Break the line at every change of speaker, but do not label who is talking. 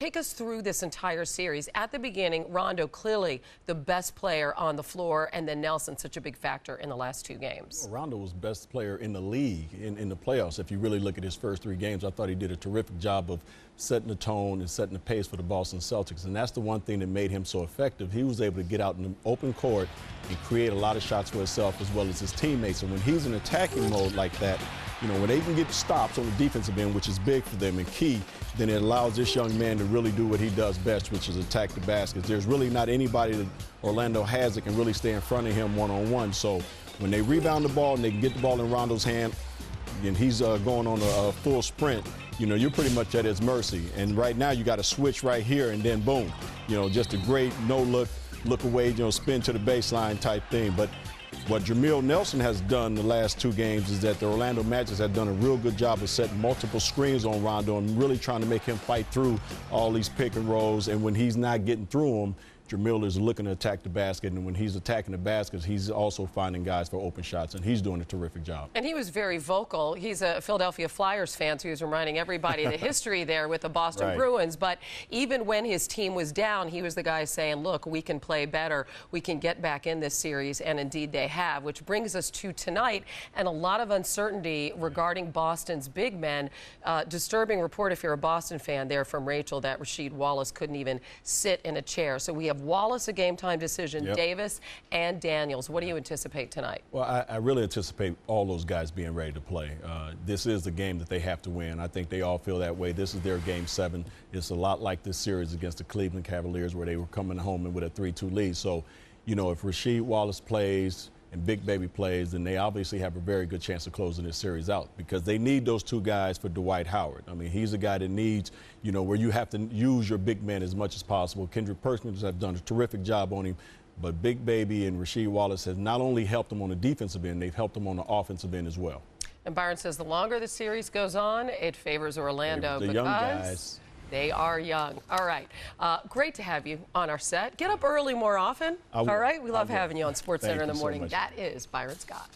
Take us through this entire series. At the beginning, Rondo clearly the best player on the floor, and then Nelson such a big factor in the last two games.
Well, Rondo was best player in the league in the playoffs. If you really look at his first three games, I thought he did a terrific job of setting the tone and setting the pace for the Boston Celtics. And that's the one thing that made him so effective. He was able to get out in the open court and create a lot of shots for himself as well as his teammates. And when he's in attacking mode like that, you know, when they can get stops on the defensive end, which is big for them and key, then it allows this young man to really do what he does best, which is attack the baskets. There's really not anybody that Orlando has that can really stay in front of him one-on-one. So when they rebound the ball and they can get the ball in Rondo's hand, and he's going on a full sprint, you know, you're pretty much at his mercy. And right now you got to switch right here and then boom. You know, just a great no-look, look away, you know, spin to the baseline type thing. But what Jameer Nelson has done the last two games is that the Orlando Magic have done a real good job of setting multiple screens on Rondo and really trying to make him fight through all these pick and rolls. And when he's not getting through them, Jameer is looking to attack the basket, and when he's attacking the baskets, he's also finding guys for open shots, and he's doing a terrific job.
And he was very vocal. He's a Philadelphia Flyers fan, so he was reminding everybody the history there with the Boston Bruins. But even when his team was down, he was the guy saying, look, we can play better. We can get back in this series, and indeed they have, which brings us to tonight and a lot of uncertainty regarding Boston's big men. Disturbing report, if you're a Boston fan, there from Rachel, that Rasheed Wallace couldn't even sit in a chair. So we have Wallace, a game-time decision, Davis, and Daniels. What do you anticipate tonight?
Well, I really anticipate all those guys being ready to play. This is the game that they have to win. I think they all feel that way. This is their Game 7. It's a lot like this series against the Cleveland Cavaliers where they were coming home with a 3-2 lead. So, you know, if Rasheed Wallace plays and Big Baby plays, then they obviously have a very good chance of closing this series out because they need those two guys for Dwight Howard. I mean, he's a guy that needs, you know, where you have to use your big man as much as possible. Kendrick Perkins have done a terrific job on him, but Big Baby and Rasheed Wallace has not only helped him on the defensive end, they've helped him on the offensive end as well.
And Byron says the longer the series goes on, it favors Orlando
the young guys.
They are young. All right. Great to have you on our set. Get up early more often. All right. We love having you on SportsCenter in the morning. That is Byron Scott.